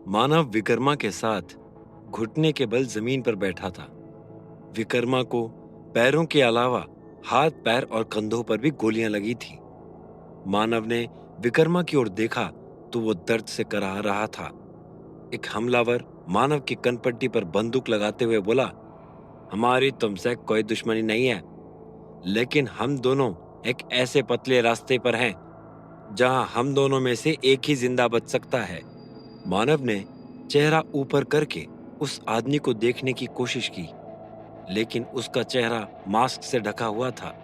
मानव विकर्मा के साथ घुटने के बल जमीन पर बैठा था। विकर्मा को पैरों के अलावा हाथ, पैर और कंधों पर भी गोलियां लगी थी। मानव ने विकर्मा की ओर देखा तो वो दर्द से कराह रहा था। एक हमलावर मानव की कनपट्टी पर बंदूक लगाते हुए बोला, हमारी तुमसे कोई दुश्मनी नहीं है, लेकिन हम दोनों एक ऐसे पतले रास्ते पर हैं जहां हम दोनों में से एक ही जिंदा बच सकता है। मानव ने चेहरा ऊपर करके उस आदमी को देखने की कोशिश की, लेकिन उसका चेहरा मास्क से ढका हुआ था।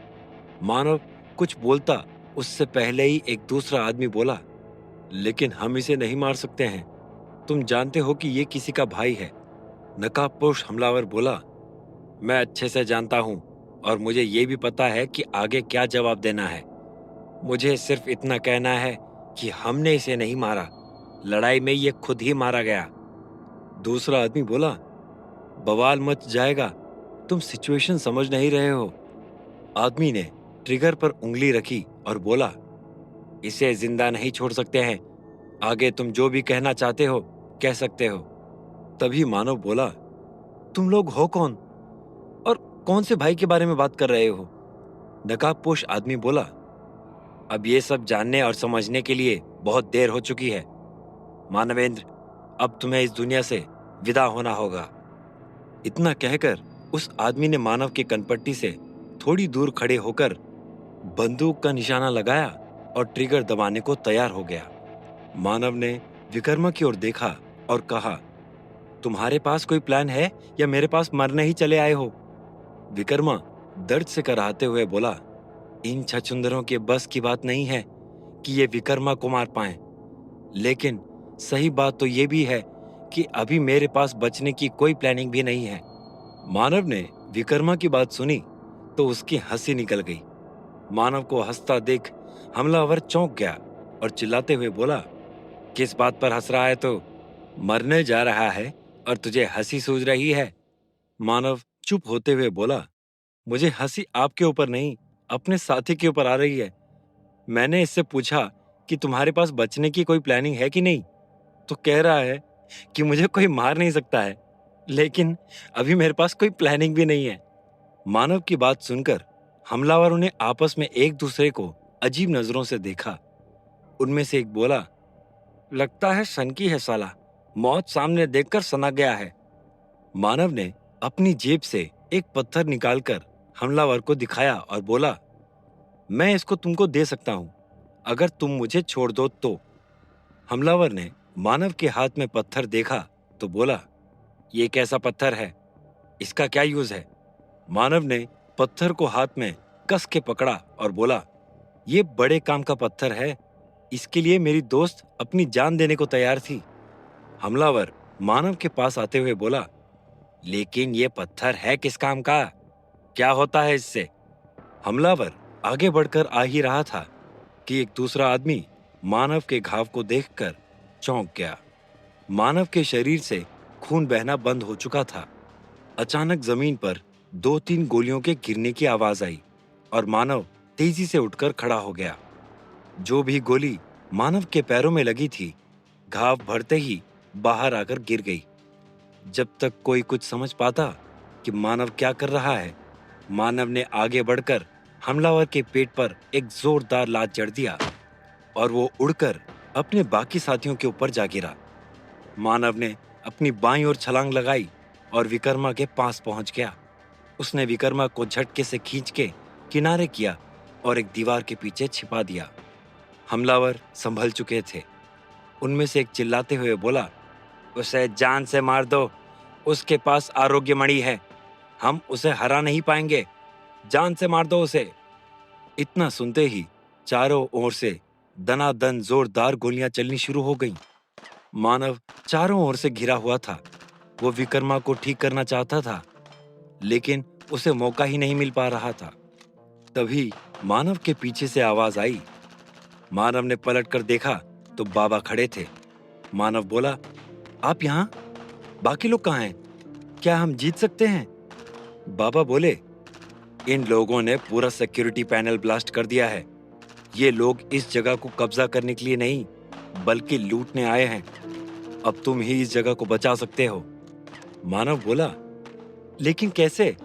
मानव कुछ बोलता उससे पहले ही एक दूसरा आदमी बोला, लेकिन हम इसे नहीं मार सकते हैं। तुम जानते हो कि ये किसी का भाई है। नकाबपोश हमलावर बोला, मैं अच्छे से जानता हूं और मुझे ये भी पता है कि आगे क्या जवाब देना है। मुझे सिर्फ इतना कहना है कि हमने इसे नहीं मारा, लड़ाई में ये खुद ही मारा गया। दूसरा आदमी बोला, बवाल मच जाएगा, तुम सिचुएशन समझ नहीं रहे हो। आदमी ने ट्रिगर पर उंगली रखी और बोला, इसे जिंदा नहीं छोड़ सकते हैं। आगे तुम जो भी कहना चाहते हो कह सकते हो। तभी मानव बोला, तुम लोग हो कौन और कौन से भाई के बारे में बात कर रहे हो? नकाबपोश आदमी बोला, अब ये सब जानने और समझने के लिए बहुत देर हो चुकी है मानवेंद्र। अब तुम्हें इस दुनिया से विदा होना होगा। इतना कहकर उस आदमी ने मानव के कनपट्टी से थोड़ी दूर खड़े होकर बंदूक का निशाना लगाया और ट्रिगर दबाने को तैयार हो गया। मानव ने विकर्मा की ओर देखा और कहा, तुम्हारे पास कोई प्लान है या मेरे पास मरने ही चले आए हो? विकर्मा दर्द से कराहते हुए बोला, इन छछुंदरों के बस की बात नहीं है कि ये विकर्मा को मार पाएं, लेकिन सही बात तो ये भी है कि अभी मेरे पास बचने की कोई प्लानिंग भी नहीं है। मानव ने विकर्मा की बात सुनी तो उसकी हंसी निकल गई। मानव को हंसता देख हमलावर चौंक गया और चिल्लाते हुए बोला, किस बात पर हंस रहा है तू? मरने जा रहा है और तुझे हंसी सूझ रही है? मानव चुप होते हुए बोला, मुझे हंसी आपके ऊपर नहीं, अपने साथी के ऊपर आ रही है। मैंने इससे पूछा कि तुम्हारे पास बचने की कोई प्लानिंग है कि नहीं, तो कह रहा है कि मुझे कोई मार नहीं सकता है, लेकिन अभी मेरे पास कोई प्लानिंग भी नहीं है। मानव की बात सुनकर हमलावरों ने आपस में एक दूसरे को अजीब नजरों से देखा। उनमें से एक बोला, लगता है सनकी है साला, मौत सामने देखकर सना गया है। मानव ने अपनी जेब से एक पत्थर निकालकर हमलावर को दिखाया और बोला, मैं इसको तुमको दे सकता हूं अगर तुम मुझे छोड़ दो तो। हमलावर ने मानव के हाथ में पत्थर देखा तो बोला, ये कैसा पत्थर है? इसका क्या यूज है? मानव ने पत्थर को हाथ में कस के पकड़ा और बोला, ये बड़े काम का पत्थर है, इसके लिए मेरी दोस्त अपनी जान देने को तैयार थी। हमलावर मानव के पास आते हुए बोला, लेकिन ये पत्थर है किस काम का? क्या होता है इससे? हमलावर आगे बढ़कर आ ही रहा था कि एक दूसरा आदमी मानव के घाव को देखकर चौंक गया। मानव के शरीर से खून बहना बंद हो चुका था। अचानक जमीन पर 2-3 गोलियों के गिरने की आवाज आई और मानव तेजी से उठकर खड़ा हो गया। जो भी गोली मानव के पैरों में लगी थी, घाव भरते ही बाहर आकर गिर गई। जब तक कोई कुछ समझ पाता कि मानव क्या कर रहा है, मानव ने आगे बढ़कर हमलावर के पेट पर एक जोरदार लात जड़ दिया और वो उड़कर अपने बाकी साथियों के ऊपर जा गिरा। मानव ने अपनी बाईं ओर छलांग लगाई और विकर्मा के पास पहुंच गया। उसने विकर्मा को झटके से खींच के किनारे किया और एक दीवार के पीछे छिपा दिया। हमलावर संभल चुके थे। उनमें से एक चिल्लाते हुए बोला, उसे जान से मार दो, उसके पास आरोग्य मणि है, हम उसे हरा नहीं पाएंगे, जान से मार दो उसे। इतना सुनते ही चारों ओर से दनादन जोरदार गोलियां चलनी शुरू हो गईं। मानव चारों ओर से घिरा हुआ था। वो विकर्मा को ठीक करना चाहता था, लेकिन उसे मौका ही नहीं मिल पा रहा था। तभी मानव के पीछे से आवाज आई। मानव ने पलटकर देखा तो बाबा खड़े थे। मानव बोला, आप यहाँ? बाकी लोग कहाँ हैं? क्या हम जीत सकते हैं? बाबा बोले, इन लोगों ने पूरा सिक्योरिटी पैनल ब्लास्ट कर दिया है। ये लोग इस जगह को कब्जा करने के लिए नहीं, बल्कि लूटने आए हैं। अब तुम ही इस जगह को बचा सकते हो। मानव बोला, लेकिन कैसे?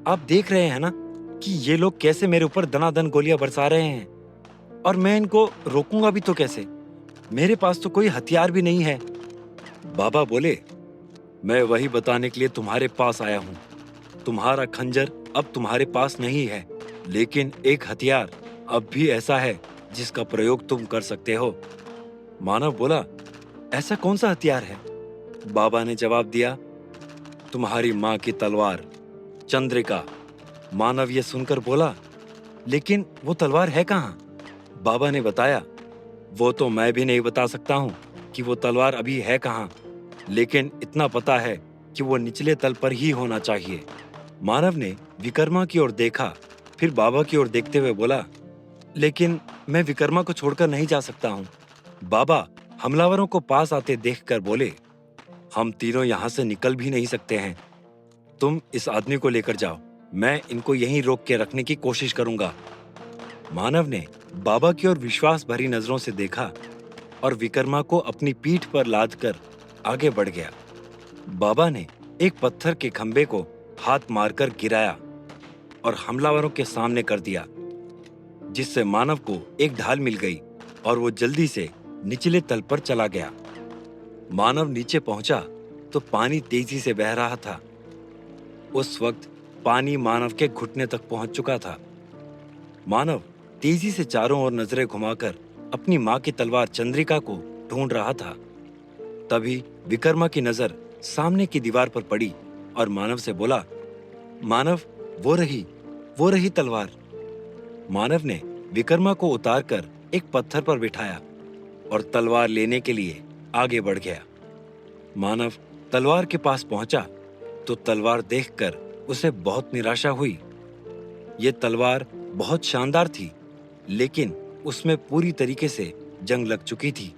आप देख रहे हैं ना कि ये लोग कैसे मेरे ऊपर दनादन गोलियां बरसा रहे हैं, और मैं इनको रोकूंगा भी तो कैसे? मेरे पास तो कोई हथियार भी नहीं है। बाबा बोले, मैं वही बताने के लिए तुम्हारे पास आया हूं। तुम्हारा खंजर अब तुम्हारे पास नहीं है, लेकिन एक हथियार अब भी ऐसा है जिसका प्रयोग तुम कर सकते हो। मानव बोला, ऐसा कौन सा हथियार है? बाबा ने जवाब दिया, तुम्हारी माँ की तलवार, चंद्रिका। मानव ये सुनकर बोला, लेकिन वो तलवार है कहाँ? बाबा ने बताया, वो तो मैं भी नहीं बता सकता हूँ कि वो तलवार अभी है कहाँ, लेकिन इतना पता है कि वो निचले तल पर ही होना चाहिए। मानव ने विकर्मा की ओर देखा, फिर बाबा की ओर देखते हुए बोला, लेकिन मैं विकर्मा को छोड़कर नहीं जा सकता हूँ। बाबा हमलावरों को पास आते देखकर बोले, हम तीनों यहाँ से निकल भी नहीं सकते हैं। तुम इस आदमी को लेकर जाओ, मैं इनको यहीं रोक के रखने की कोशिश करूंगा। मानव ने बाबा की ओर विश्वास भरी नजरों से देखा और विकर्मा को अपनी पीठ पर लादकर आगे बढ़ गया। बाबा ने एक पत्थर के खंबे को हाथ मारकर गिराया और हमलावरों के सामने कर दिया, जिससे मानव को एक ढाल मिल गई और वो जल्दी से निचले तल पर चला गया। मानव नीचे पहुंचा तो पानी तेजी से बह रहा था। उस वक्त पानी मानव के घुटने तक पहुंच चुका था। मानव तेजी से चारों ओर नजरें घुमाकर अपनी मां की तलवार चंद्रिका को ढूंढ रहा था। तभी विकर्मा की नजर सामने की दीवार पर पड़ी और मानव से बोला, मानव, वो रही तलवार। मानव ने विकर्मा को उतारकर एक पत्थर पर बिठाया और तलवार लेने के लिए आगे बढ़ गया। मानव तलवार के पास पहुंचा तो तलवार देखकर उसे बहुत निराशा हुई। ये तलवार बहुत शानदार थी, लेकिन उसमें पूरी तरीके से जंग लग चुकी थी।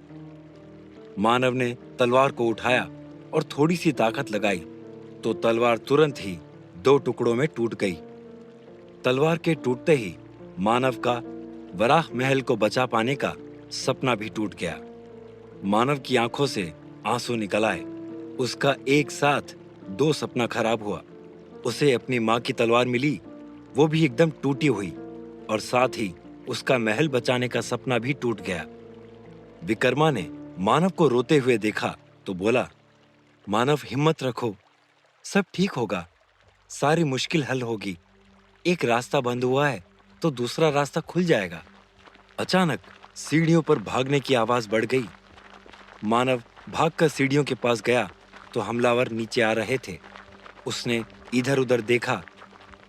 मानव ने तलवार को उठाया और थोड़ी सी ताकत लगाई तो तलवार तुरंत ही दो टुकड़ों में टूट गई। तलवार के टूटते ही मानव का वराह महल को बचा पाने का सपना भी टूट गया। मानव की आंखों से आंसू निकल आए। उसका एक साथ दो सपना खराब हुआ। उसे अपनी मां की तलवार मिली, वो भी एकदम टूटी हुई, और साथ ही उसका महल बचाने का सपना भी टूट गया। विकर्मा ने मानव को रोते हुए देखा तो बोला, मानव, हिम्मत रखो, सब ठीक होगा, सारी मुश्किल हल होगी। एक रास्ता बंद हुआ है तो दूसरा रास्ता खुल जाएगा। अचानक सीढ़ियों पर भागने की आवाज बढ़ गई। मानव भागकर सीढ़ियों के पास गया तो हमलावर नीचे आ रहे थे। उसने इधर उधर देखा,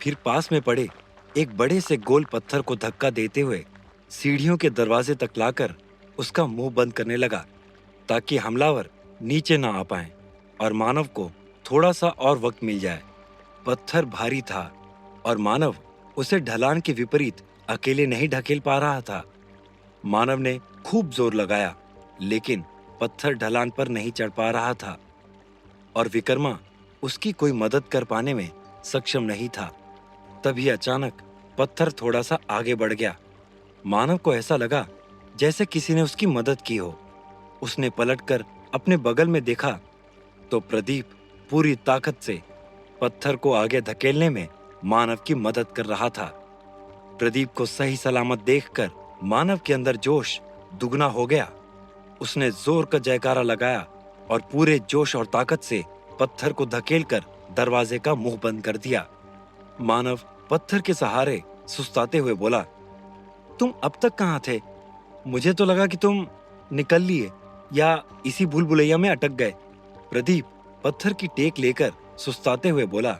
फिर पास में पड़े एक बड़े से गोल पत्थर को धक्का देते हुए सीढ़ियों के दरवाजे तक लाकर उसका मुंह बंद करने लगा, ताकि हमलावर नीचे ना आ पाएं और मानव को थोड़ा सा और वक्त मिल जाए। पत्थर भारी था और मानव उसे ढलान के विपरीत अकेले नहीं ढकेल पा रहा था। मानव ने खूब जोर लगाया, लेकिन पत्थर ढलान पर नहीं चढ़ पा रहा था और विकर्मा उसकी कोई मदद कर पाने में सक्षम नहीं था। तभी अचानक पत्थर थोड़ा सा आगे बढ़ गया। मानव को ऐसा लगा जैसे किसी ने उसकी मदद की हो। उसने पलटकर अपने बगल में देखा तो प्रदीप पूरी ताकत से पत्थर को आगे धकेलने में मानव की मदद कर रहा था। प्रदीप को सही सलामत देखकर मानव के अंदर जोश दुगना हो गया। उसने जोर का जयकारा लगाया और पूरे जोश और ताकत से पत्थर को धकेलकर दरवाजे का मुंह बंद कर दिया। मानव पत्थर के सहारे सुस्ताते हुए बोला, तुम अब तक कहाँ थे? मुझे तो लगा कि तुम निकल लिए या इसी भूल भुलैया में अटक गए। प्रदीप पत्थर की टेक लेकर सुस्ताते हुए बोला,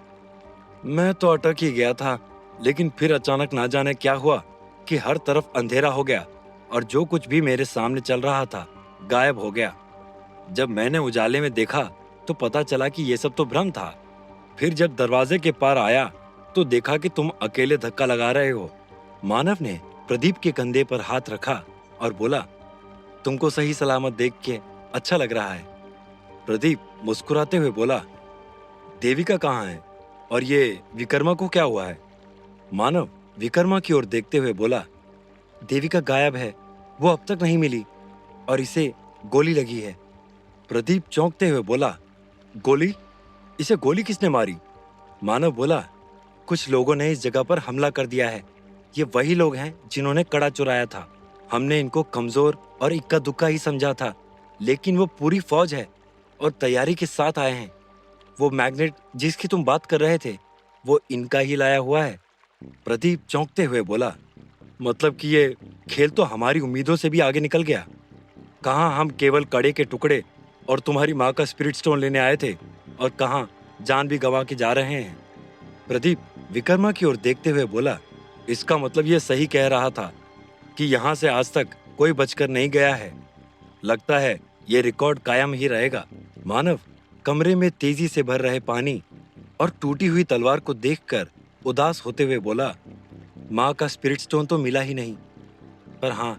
मैं तो अटक ही गया था, लेकिन फिर अचानक ना जाने क्या हुआ कि हर तरफ अंधेरा हो गया और जो कुछ भी मेरे सामने चल रहा था गायब हो गया। जब मैंने उजाले में देखा तो पता चला कि ये सब तो भ्रम था। फिर जब दरवाजे के पार आया तो देखा कि तुम अकेले धक्का लगा रहे हो। मानव ने प्रदीप के कंधे पर हाथ रखा और बोला, तुमको सही सलामत देख के अच्छा लग रहा है। प्रदीप मुस्कुराते हुए बोला, देविका कहाँ है और ये विकर्मा को क्या हुआ है? मानव विकर्मा की ओर देखते हुए बोला, देविका गायब है, वो अब तक नहीं मिली और इसे गोली लगी है। प्रदीप चौंकते हुए बोला, गोली? इसे गोली किसने मारी? मानव बोला, कुछ लोगों ने इस जगह पर हमला कर दिया है। ये वही लोग हैं जिन्होंने कड़ा चुराया था। हमने इनको कमजोर और इक्का दुक्का ही समझा था, लेकिन वो पूरी फौज है और तैयारी के साथ आए हैं। वो मैग्नेट जिसकी तुम बात कर रहे थे, वो इनका ही लाया हुआ है। प्रदीप चौंकते हुए बोला, मतलब कि ये खेल तो हमारी उम्मीदों से भी आगे निकल गया। कहाँ हम केवल कड़े के टुकड़े और तुम्हारी माँ का स्पिरिट स्टोन लेने आए थे, और कहाँ जान भी गंवा के जा रहे हैं। प्रदीप विकर्मा की ओर देखते हुए बोला, इसका मतलब ये सही कह रहा था कि यहाँ से आज तक कोई बचकर नहीं गया है। लगता है ये रिकॉर्ड कायम ही रहेगा। मानव कमरे में तेजी से भर रहे पानी और टूटी हुई तलवार को देखकर उदास होते हुए बोला, माँ का स्पिरिट स्टोन तो मिला ही नहीं, पर हाँ,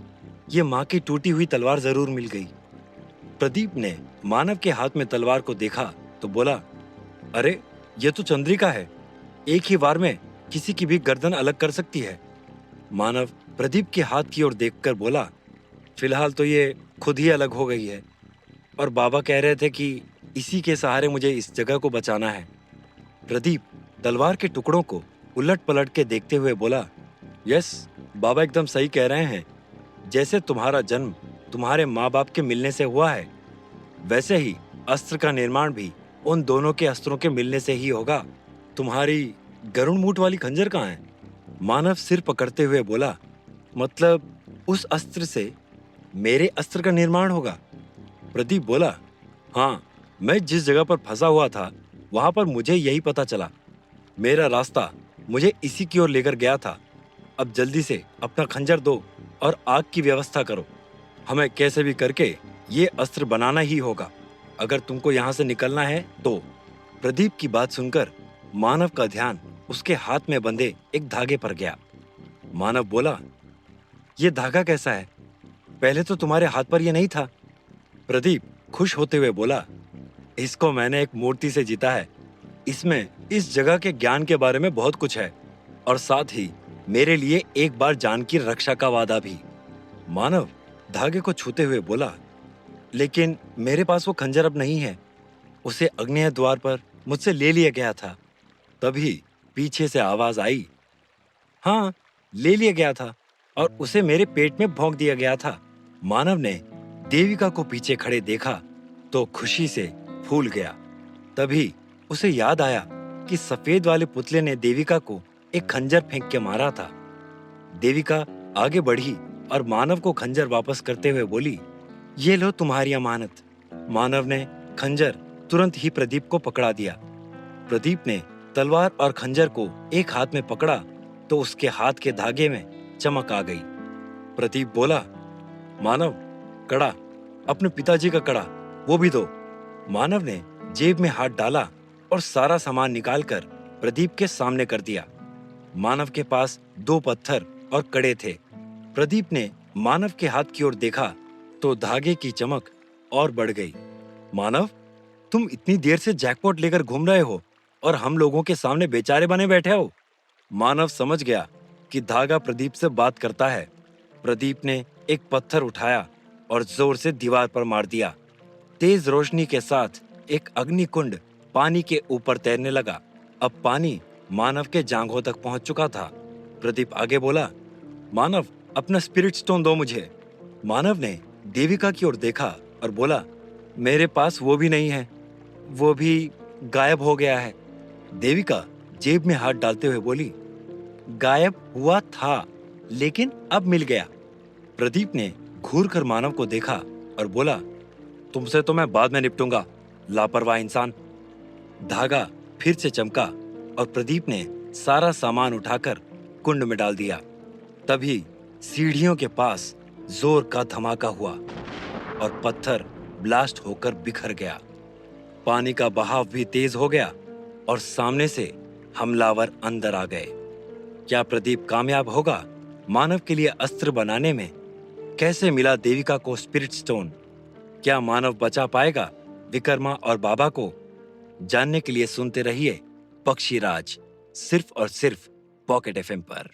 ये माँ की टूटी हुई तलवार जरूर मिल गई। प्रदीप ने मानव के हाथ में तलवार को देखा तो बोला, अरे ये तो चंद्रिका है, एक ही वार में किसी की भी गर्दन अलग कर सकती है। मानव प्रदीप के हाथ की ओर देखकर बोला, फिलहाल तो ये खुद ही अलग हो गई है, और बाबा कह रहे थे कि इसी के सहारे मुझे इस जगह को बचाना है। प्रदीप तलवार के टुकड़ों को उलट पलट के देखते हुए बोला, यस, बाबा एकदम सही कह रहे हैं। जैसे तुम्हारा जन्म तुम्हारे माँ बाप के मिलने से हुआ है, वैसे ही अस्त्र का निर्माण भी उन दोनों के अस्त्रों के मिलने से ही होगा। तुम्हारी गरुड़ मूठ वाली खंजर कहाँ है? मानव सिर पकड़ते हुए बोला, मतलब उस अस्त्र से मेरे अस्त्र का निर्माण होगा? प्रदीप बोला, हाँ, मैं जिस जगह पर फंसा हुआ था वहां पर मुझे यही पता चला। मेरा रास्ता मुझे इसी की ओर लेकर गया था। अब जल्दी से अपना खंजर दो और आग की व्यवस्था करो। हमें कैसे भी करके ये अस्त्र बनाना ही होगा, अगर तुमको यहाँ से निकलना है तो। प्रदीप की बात सुनकर मानव का ध्यान उसके हाथ में बंधे एक धागे पर गया। मानव बोला, ये धागा कैसा है? पहले तो तुम्हारे हाथ पर यह नहीं था। प्रदीप खुश होते हुए बोला, इसको मैंने एक मूर्ति से जीता है। इसमें इस जगह के ज्ञान के बारे में बहुत कुछ है, और साथ ही मेरे लिए एक बार जान की रक्षा का वादा भी। मानव धागे को छूते हुए बोला, लेकिन मेरे पास वो खंजर अब नहीं है। उसे अग्नेय द्वार पर मुझसे ले लिया गया था। तभी पीछे से आवाज आई, हाँ, ले लिया गया था और उसे मेरे पेट में भोंक दिया गया था। मानव ने देविका को पीछे खड़े देखा तो खुशी से फूल गया। तभी उसे याद आया कि सफेद वाले पुतले ने देविका को एक खंजर फेंक के मारा था। देविका आगे बढ़ी और मानव को खंजर वापस करते हुए बोली, ये लो तुम्हारी अमानत। मानव ने खंजर तुरंत ही प्रदीप को पकड़ा दिया। प्रदीप ने तलवार और खंजर को एक हाथ में पकड़ा तो उसके हाथ के धागे में चमक आ गई। प्रदीप बोला, मानव, कड़ा, अपने पिताजी का कड़ा, वो भी दो। मानव ने जेब में हाथ डाला और सारा सामान निकालकर प्रदीप के सामने कर दिया। मानव के पास 2 पत्थर और कड़े थे। प्रदीप ने मानव के हाथ की ओर देखा तो धागे की चमक और बढ़ गई। मानव, तुम इतनी देर से जैकपॉट लेकर घूम रहे हो और हम लोगों के सामने बेचारे बने बैठे हो। मानव समझ गया कि धागा प्रदीप से बात करता है। प्रदीप ने एक पत्थर उठाया और जोर से दीवार पर मार दिया। तेज रोशनी के साथ एक अग्निकुंड पानी के ऊपर तैरने लगा। अब पानी मानव के जांघों तक पहुंच चुका था। प्रदीप आगे बोला, मानव, अपना स्पिरिट स्टोन दो मुझे। मानव ने देविका की ओर देखा और बोला, मेरे पास वो भी नहीं है, वो भी गायब हो गया है। देविका जेब में हाथ डालते हुए बोली, गायब हुआ था, लेकिन अब मिल गया। प्रदीप ने घूर कर मानव को देखा और बोला, तुमसे तो मैं बाद में निपटूंगा, लापरवाह इंसान। धागा फिर से चमका और प्रदीप ने सारा सामान उठाकर कुंड में डाल दिया। तभी सीढ़ियों के पास जोर का धमाका हुआ और पत्थर ब्लास्ट होकर बिखर गया। पानी का बहाव भी तेज हो गया और सामने से हमलावर अंदर आ गए। क्या प्रदीप कामयाब होगा मानव के लिए अस्त्र बनाने में? कैसे मिला देविका को स्पिरिट स्टोन? क्या मानव बचा पाएगा विकर्मा और बाबा को? जानने के लिए सुनते रहिए पक्षी राज, सिर्फ और सिर्फ पॉकेट एफएम पर।